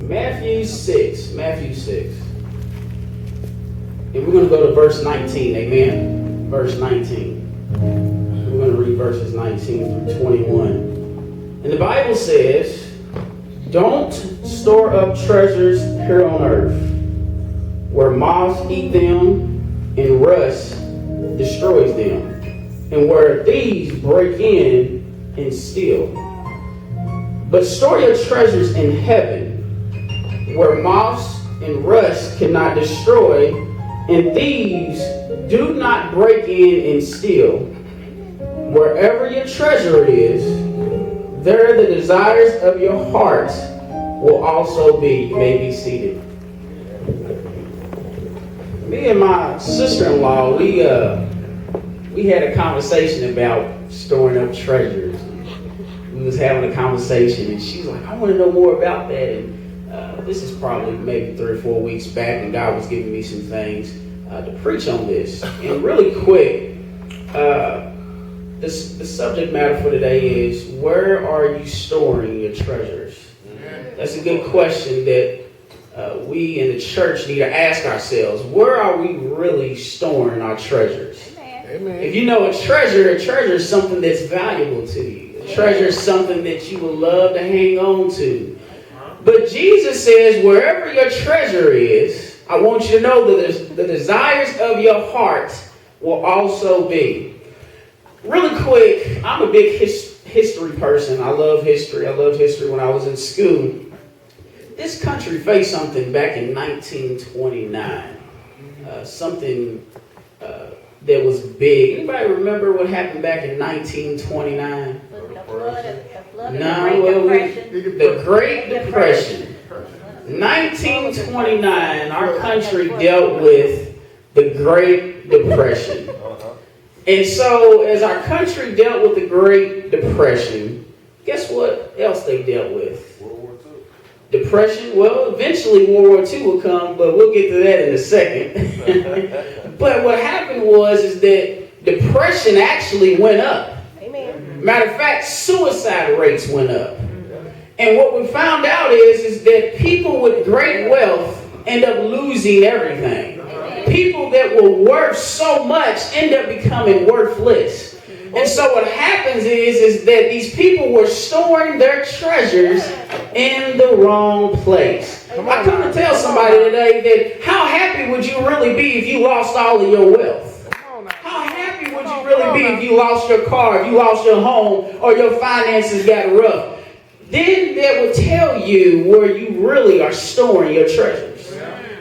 Matthew 6. Matthew 6. And we're going to go to verse 19. Amen. Verse 19. We're going to read verses 19 through 21. And the Bible says, "Don't store up treasures here on earth, where moths eat them and rust destroys them, and where thieves break in and steal. But store your treasures in heaven, where moths and rust cannot destroy, and thieves do not break in and steal. Wherever your treasure is, there the desires of your heart will also be." You may be seated. Me and my sister-in-law, we had a conversation about storing up treasures. We was having a conversation, and she's like, "I want to know more about that." And this is probably maybe 3 or 4 weeks back, and God was giving me some things to preach on this. And really quick, the subject matter for today is, where are you storing your treasures? That's a good question that we in the church need to ask ourselves. Where are we really storing our treasures? Amen. If you know a treasure is something that's valuable to you. A treasure is something that you would love to hang on to. But Jesus says, wherever your treasure is, I want you to know that the desires of your heart will also be. Really quick, I'm a big history person. I love history. I loved history when I was in school. This country faced something back in 1929. Something that was big. Anybody remember what happened back in 1929? The Great Depression. 1929, our country dealt with the Great Depression. And so, as our country dealt with the Great Depression, guess what else they dealt with? World War II. Depression. Well, eventually World War II will come, but we'll get to that in a second. But what happened is that depression actually went up. Amen. Matter of fact, suicide rates went up. And what we found out is that people with great wealth end up losing everything. People that were worth so much end up becoming worthless. And so what happens is that these people were storing their treasures in the wrong place. I come to tell somebody today that how happy would you really be if you lost all of your wealth? How happy would you really be if you lost your car, if you lost your home, or your finances got rough? Then that would tell you where you really are storing your treasures.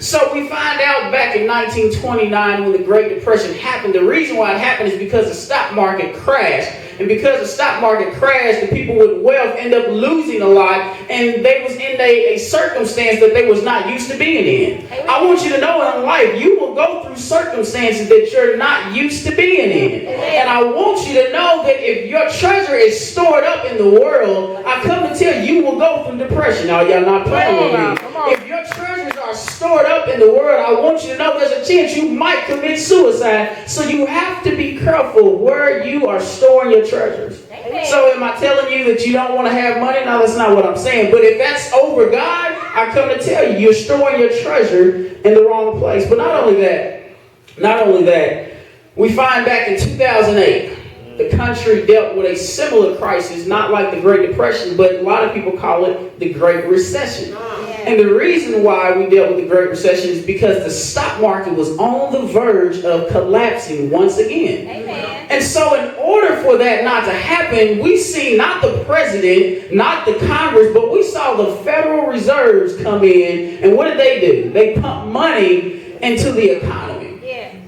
So we find out back in 1929 when the Great Depression happened, the reason why it happened is because the stock market crashed. And because the stock market crashed, the people with wealth end up losing a lot, and they was in a circumstance that they was not used to being in. I want you to know in life, you will go through circumstances that you're not used to being in. And I want you to know that if your treasure is stored up in the world, I come to tell you, you will go through depression. Now, y'all not playing with me. If your treasures are stored up in the world, I want you to know there's a chance you might commit suicide. So you have to be careful where you are storing your treasures. Amen. So am I telling you that you don't want to have money? No, that's not what I'm saying. But if that's over God, I come to tell you, you're storing your treasure in the wrong place. But not only that, we find back in 2008, the country dealt with a similar crisis, not like the Great Depression, but a lot of people call it the Great Recession. And the reason why we dealt with the Great Recession is because the stock market was on the verge of collapsing once again. Amen. And so in order for that not to happen, we see not the president, not the Congress, but we saw the Federal Reserves come in. And what did they do? They pumped money into the economy.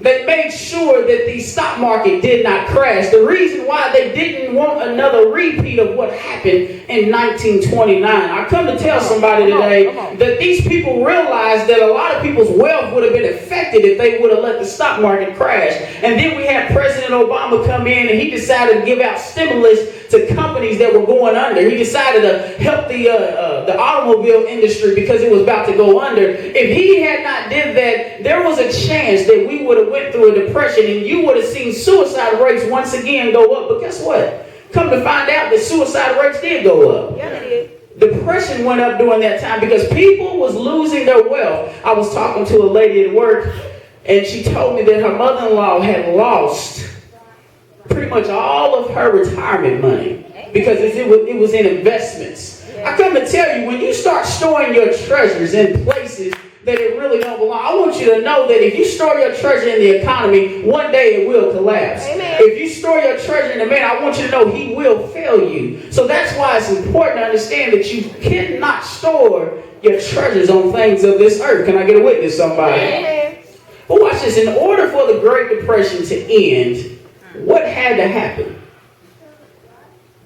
They made sure that the stock market did not crash. The reason why they didn't want another repeat of what happened in 1929. I come to tell somebody today that these people realized that a lot of people's wealth would have been affected if they would have let the stock market crash. And then we had President Obama come in, and he decided to give out stimulus to companies that were going under. He decided to help the automobile industry because it was about to go under. If he had not did that, there was a chance that we would have went through a depression, and you would have seen suicide rates once again go up. But guess what? Come to find out that suicide rates did go up. Yeah, they did. Depression went up during that time because people was losing their wealth. I was talking to a lady at work, and she told me that her mother-in-law had lost pretty much all of her retirement money because it was in investments. I come to tell you, when you start storing your treasures in places that it really don't belong, I want you to know that if you store your treasure in the economy, one day it will collapse. Amen. If you store your treasure in the man, I want you to know he will fail you. So that's why it's important to understand that you cannot store your treasures on things of this earth. Can I get a witness, somebody? Amen. But watch this. In order for the Great Depression to end, what had to happen?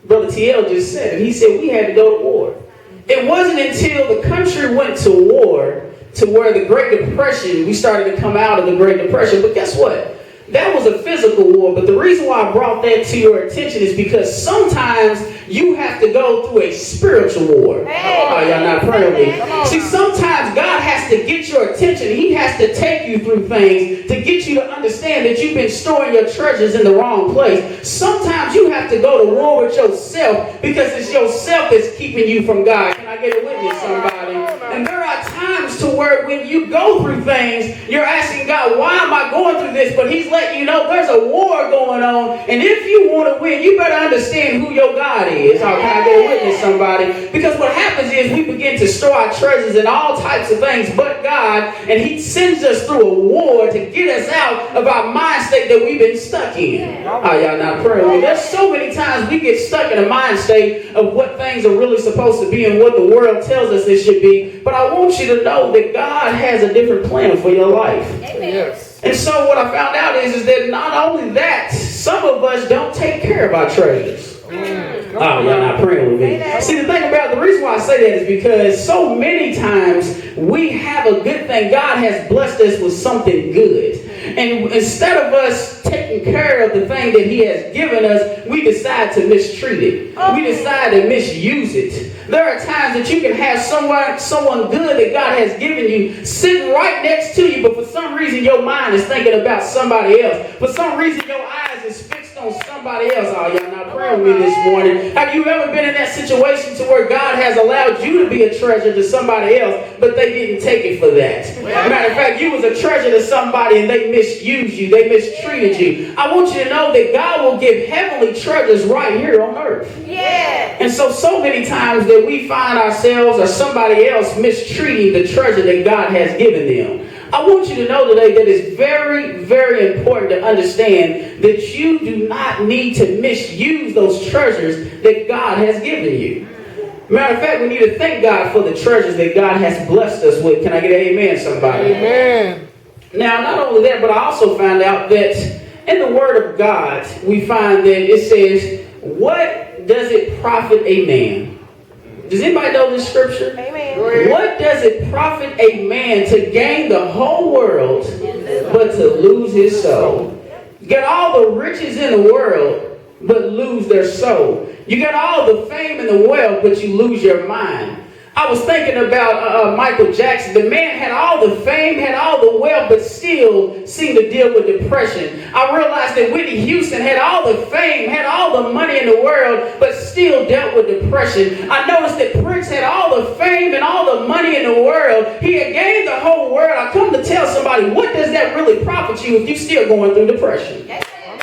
Brother TL just said it. He said we had to go to war. It wasn't until the country went to war to where the Great Depression, we started to come out of the Great Depression. But guess what? That was a physical war. But the reason why I brought that to your attention is because sometimes you have to go through a spiritual war. Oh, y'all not praying with me. See, sometimes God has to get your attention. He has to take you through things to get you to understand that you've been storing your treasures in the wrong place. Sometimes you have to go to war with yourself because it's yourself that's keeping you from God. Can I get a witness, somebody? And there are times to where when you go through things, you're asking God, why am I going through this? But he's letting you know there's a war going on. And if you want to win, you better understand who your God is. How can I get a witness, somebody? Because what happens is we begin to store our treasures in all types of things but God. And he sends us through a war to get us out of our mind state that we've been stuck in. Oh, y'all not praying? There's so many times we get stuck in a mind state of what things are really supposed to be and what the world tells us it should be. But I want you to know that God has a different plan for your life. Amen. Yes. And so what I found out is that not only that, some of us don't take care of our treasures. Oh, y'all not praying with me. See, the thing about the reason why I say that is because so many times we have a good thing. God has blessed us with something good. And instead of us taking care of the thing that he has given us, we decide to mistreat it. We decide to misuse it. There are times that you can have someone good that God has given you sitting right next to you, but for some reason your mind is thinking about somebody else. For some reason your eyes is fixed on somebody else. Oh, y'all not praying with me this morning. Have you ever been in that situation to where God has allowed you to be a treasure to somebody else, but they didn't take it for that? Matter of fact, you was a treasure to somebody and they misused you. They mistreated you. I want you to know that God will give heavenly treasures right here on earth. Yeah. And so many times that we find ourselves or somebody else mistreating the treasure that God has given them. I want you to know today that it's very, very important to understand that you do not need to misuse those treasures that God has given you. Matter of fact, we need to thank God for the treasures that God has blessed us with. Can I get an amen, somebody? Amen. Now, not only that, but I also found out that in the Word of God, we find that it says, what does it profit a man? Does anybody know this scripture? Amen. What does it profit a man to gain the whole world but to lose his soul? You got all the riches in the world but lose their soul. You got all the fame and the wealth but you lose your mind. I was thinking about Michael Jackson. The man had all the fame, had all the wealth, but still seemed to deal with depression. I realized that Whitney Houston had all the fame, had all the money in the world, but still dealt with depression. I noticed that Prince had all the fame and all the money in the world. He had gained the whole world. I come to tell somebody, what does that really profit you if you're still going through depression?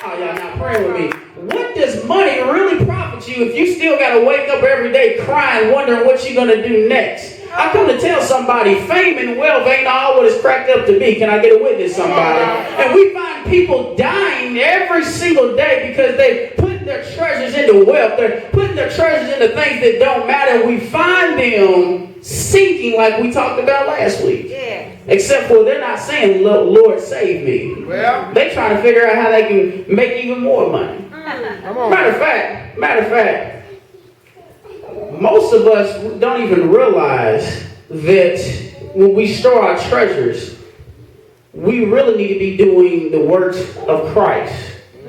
Oh, y'all not praying with me. What does money really profit you if you still got to wake up every day crying, wondering what you're going to do next? I come to tell somebody, fame and wealth ain't all what it's cracked up to be. Can I get a witness, somebody? And we find people dying every single day because they put their treasures into wealth. They're putting their treasures into things that don't matter. We find them sinking like we talked about last week. Yeah. Except for they're not saying, Lord, save me. Well, They trying to figure out how they can make even more money. come on. Matter of fact, most of us don't even realize that when we store our treasures, we really need to be doing the works of Christ.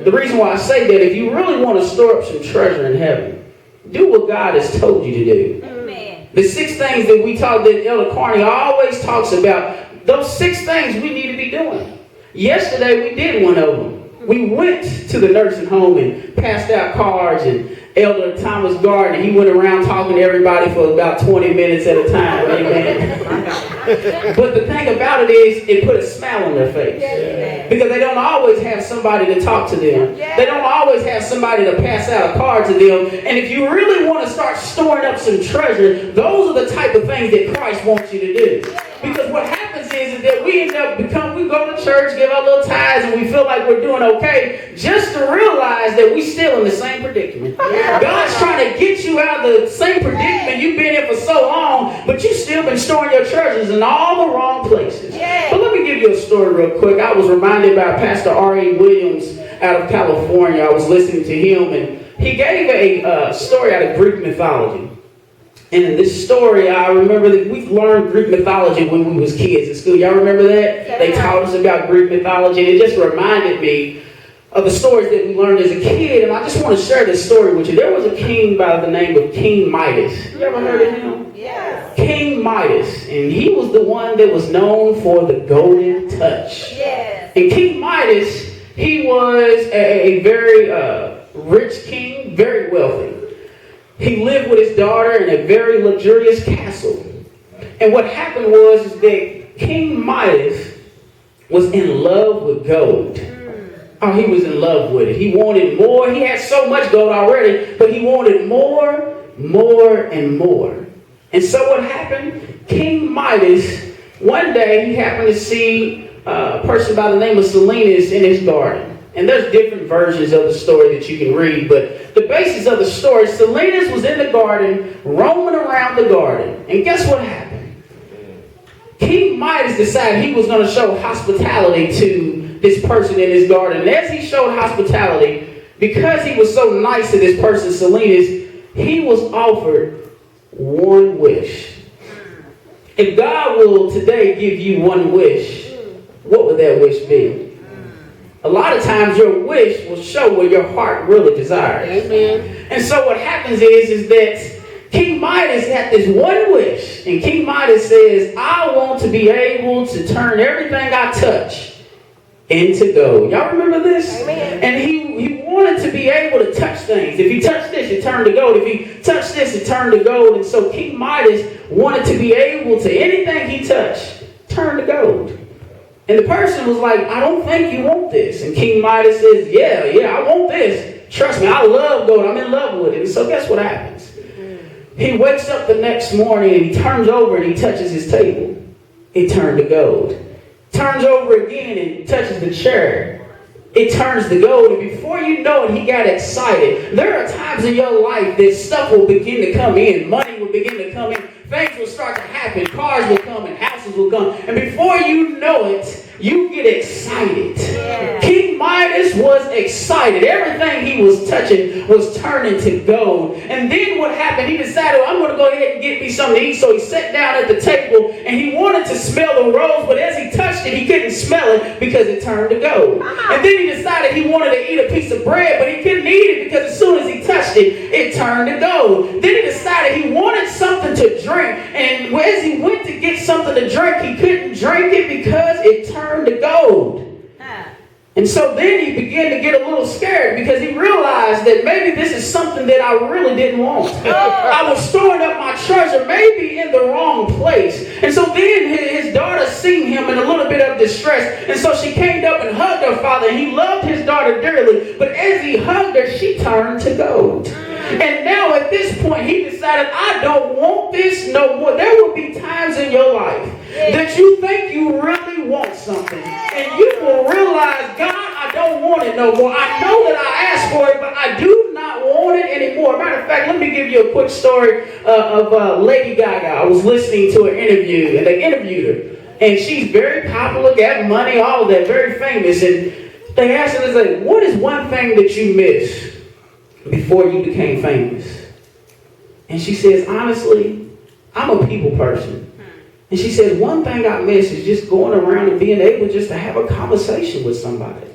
The reason why I say that, if you really want to store up some treasure in heaven, do what God has told you to do. Amen. The 6 things that we talk, that Elder Carney always talks about, those 6 things we need to be doing. Yesterday we did one of them. We went to the nursing home and passed out cards, and Elder Thomas Gardner, he went around talking to everybody for about 20 minutes at a time. Amen. But the thing about it is, it put a smile on their face. Because they don't always have somebody to talk to them. They don't always have somebody to pass out a card to them. And if you really want to start storing up some treasure, those are the type of things that Christ wants you to do. Because what happens is that we end up we go to church, give our little tithes, and we feel like we're doing okay, just to realize that we're still in the same predicament. God's trying to get you out of the same predicament you've been in for so long, but you've still been storing your treasures in all the wrong places. But let me give you a story real quick. I was reminded by Pastor R.A. Williams out of California. I was listening to him, and he gave a story out of Greek mythology. And in this story, I remember that we learned Greek mythology when we was kids in school. Y'all remember that? Yeah. They taught us about Greek mythology, and it just reminded me of the stories that we learned as a kid. And I just want to share this story with you. There was a king by the name of King Midas. You ever heard of him? Yes. King Midas, and he was the one that was known for the golden touch. Yes. And King Midas, he was a very rich king, very wealthy. He lived with his daughter in a very luxurious castle. And what happened was that King Midas was in love with gold. Oh, he was in love with it. He wanted more. He had so much gold already, but he wanted more, and more. And so what happened? King Midas, one day he happened to see a person by the name of Silenus in his garden. And there's different versions of the story that you can read, but the basis of the story, Silenus was in the garden, roaming around the garden. And guess what happened? King Midas decided he was going to show hospitality to this person in his garden. And as he showed hospitality, because he was so nice to this person, Silenus, he was offered one wish. If God will today give you one wish, what would that wish be? A lot of times your wish will show what your heart really desires. Amen. And so what happens is that King Midas had this one wish. And King Midas says, I want to be able to turn everything I touch into gold. Y'all remember this? Amen. And he wanted to be able to touch things. If he touched this, it turned to gold. If he touched this, it turned to gold. And so King Midas wanted to be able to, anything he touched, turn to gold. And the person was like, I don't think you want this. And King Midas says, yeah, I want this. Trust me, I love gold. I'm in love with it. And so guess what happens? He wakes up the next morning and he turns over and he touches his table. It turned to gold. Turns over again and touches the chair. It turns to gold. And before you know it, he got excited. There are times in your life that stuff will begin to come in. Money will begin to come in. Things will start to happen. Cars will come and houses will come. And before you know it, you get excited. Yeah. King Midas was excited. Everything he was touching was turning to gold. And then what happened? He decided, I'm going to go ahead and get me something to eat. So he sat down at the table and he wanted to smell the rose. But as he touched it, he couldn't smell it because it turned to gold. And then he decided he wanted to eat a piece of bread, but he couldn't eat it because as soon as he touched it, it turned to gold. Then he decided he wanted something to drink. And as he went to get something to drink, he couldn't drink it because it turned to gold. And so then he began to get a little scared because he realized that maybe this is something that I really didn't want. I was storing up my treasure maybe in the wrong place. And so then his daughter seen him in a little bit of distress. And so she came up and hugged her father. And he loved his daughter dearly. But as he hugged her, she turned to gold. And now at this point, he decided, I don't want this no more. There will be times in your life that you think you really want something. And you will realize, God, I don't want it no more. I know that I asked for it, but I do not want it anymore. Matter of fact, let me give you a quick story of Lady Gaga. I was listening to an interview, and they interviewed her. And she's very popular, got money, all of that, very famous. And they asked her, they say, what is one thing that you miss before you became famous? And she says, honestly, I'm a people person. And she says, one thing I miss is just going around and being able just to have a conversation with somebody.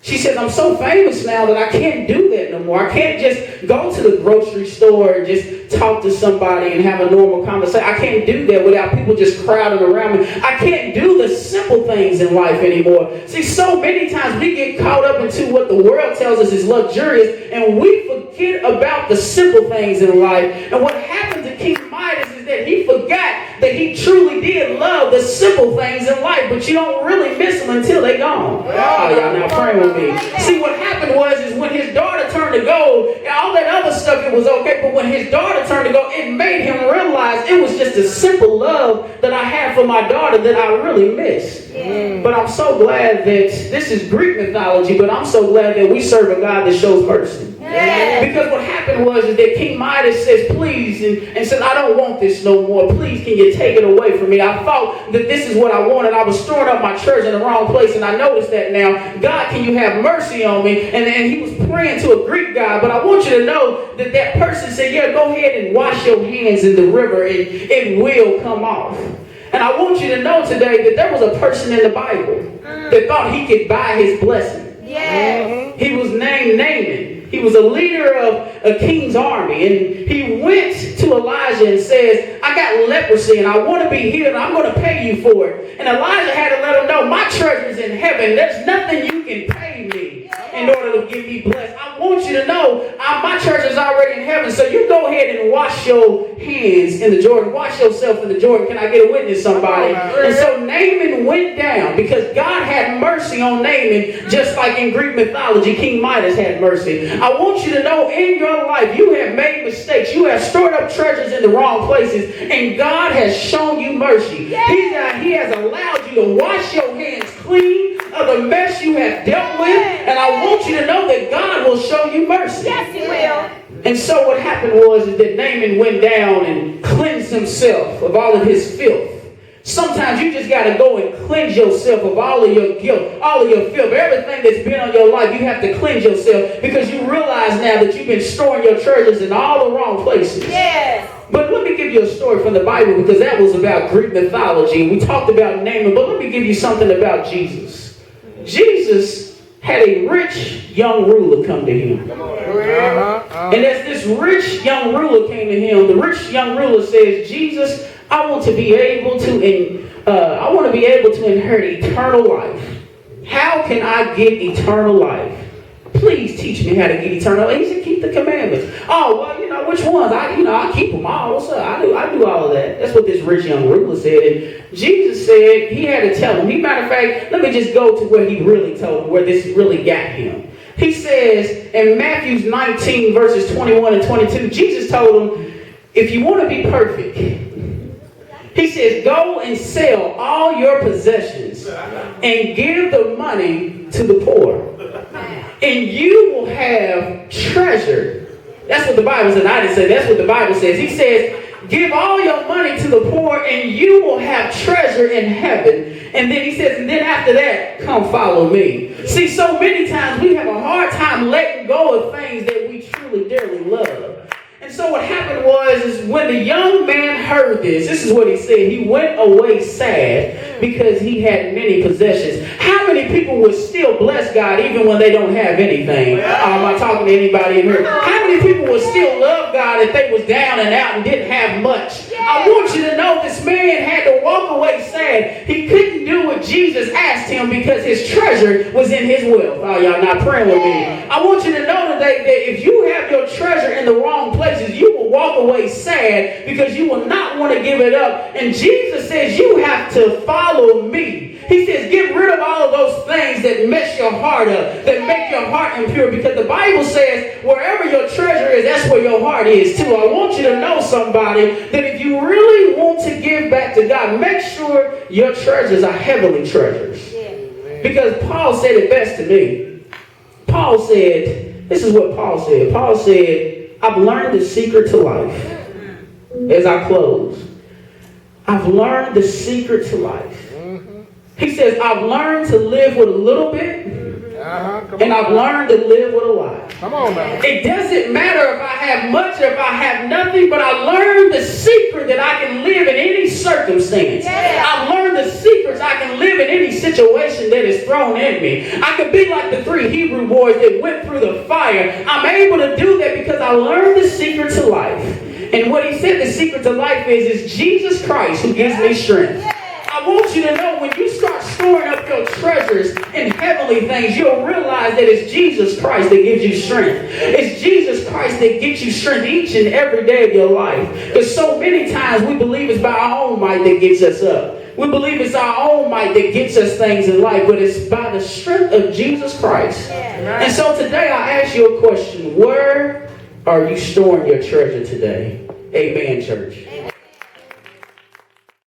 She says, I'm so famous now that I can't do that that no more. I can't just go to the grocery store and just talk to somebody and have a normal conversation. I can't do that without people just crowding around me. I can't do the simple things in life anymore. See, so many times we get caught up into what the world tells us is luxurious, and we forget about the simple things in life. And what happened to King Midas is that he forgot that he truly did love the simple things in life, but you don't really miss them until they're gone. Oh, y'all now praying with me. See, what happened was when his daughter turned to gold, and all that other stuff, it was okay, but when his daughter turned to gold, it made him realize it was just a simple love that I had for my daughter that I really missed. Yeah. But I'm so glad that this is Greek mythology, but I'm so glad that we serve a God that shows mercy. Yeah. Because what happened was is that King Midas says, please, and said, I don't want this no more. Please, can you take it away from me? I thought that this is what I wanted. I was storing up my treasure in the wrong place, and I noticed that now. God, can you have mercy on me? And he was praying to a Greek God, but I want you to know that that person said, yeah, go ahead and wash your hands in the river, and it will come off. And I want you to know today that there was a person in the Bible that thought he could buy his blessing. Yeah. He was named Naaman. He was a leader of a king's army, and he went to Elijah and says, I got leprosy and I want to be healed and I'm going to pay you for it. And Elijah had to let him know, my treasure's in heaven. There's nothing you can pay me in order to give me blessed. I want you to know my treasure's already in heaven. So you go ahead and wash your hands in the Jordan. Wash yourself in the Jordan. Can I get a witness, somebody? And so Naaman went down because God had mercy on Naaman, just like in Greek mythology, King Midas had mercy. I want you to know in your life, you have made mistakes. You have stored up treasures in the wrong places, and God has shown you mercy. He has allowed you to wash your hands clean of the mess you have dealt with, and I want you to know that God will show you mercy. Yes, He will. And so what happened was is that Naaman went down and cleansed himself of all of his filth. Sometimes you just got to go and cleanse yourself of all of your guilt, all of your filth, everything that's been on your life. You have to cleanse yourself because you realize now that you've been storing your treasures in all the wrong places. Yes. But let me give you a story from the Bible because that was about Greek mythology. We talked about Naaman, but let me give you something about Jesus. Jesus had a rich young ruler come to him. And as this rich young ruler came to him, the rich young ruler says, Jesus, I want to be able to inherit eternal life. How can I get eternal life? Please teach me how to get eternal life. He said, keep the commandments. Oh, well, which ones? I keep them all. What's up? I do all of that. That's what this rich young ruler said. And Jesus said he had to tell him. Matter of fact, let me just go to where he really told him, where this really got him. He says in Matthew 19, verses 21 and 22, Jesus told him, if you want to be perfect, he says, go and sell all your possessions and give the money to the poor. And you will have treasure. That's what the Bible says. I didn't say that's what the Bible says. He says, give all your money to the poor and you will have treasure in heaven. And then he says, and then after that, come follow me. See, so many times we have a hard time letting go of things that we truly dearly love. And so what happened was is when the young man heard this is what he said. He went away sad because he had many possessions. How many people would still bless God even when they don't have anything? Am I talking to anybody in here? How many people would still love God if they was down and out and didn't have much? I want you to know this man had to walk away sad. He couldn't do what Jesus asked him because his treasure was in his wealth. Oh, y'all not praying with me. I want you to know today that if you have your treasure in the wrong places, you will walk away sad because you will not want to give it up. And Jesus says you have to follow me. He says get rid of all of those things that mess your heart up, that make your heart impure, because the Bible says wherever your treasure is, that's where your heart is too. I want you to know, somebody, that if you really want to give back to God, make sure your treasures are heavenly treasures. Because Paul said it best to me. Paul said, this is what Paul said. Paul said, I've learned the secret to life. As I close, I've learned the secret to life. He says, I've learned to live with a little bit And I've learned to live with a lie. Come on, man. It doesn't matter if I have much or if I have nothing, but I learned the secret that I can live in any circumstance. I've learned the secrets I can live in any situation that is thrown at me. I could be like the 3 Hebrew boys that went through the fire. I'm able to do that because I learned the secret to life. And what he said the secret to life is Jesus Christ who gives me strength. I want you to know when you start storing up your treasures in heavenly things, you'll realize that it's Jesus Christ that gives you strength. It's Jesus Christ that gets you strength each and every day of your life. Because so many times we believe it's by our own might that gets us up. We believe it's our own might that gets us things in life, but it's by the strength of Jesus Christ. And so today I ask you a question. Where are you storing your treasure today? Amen, church.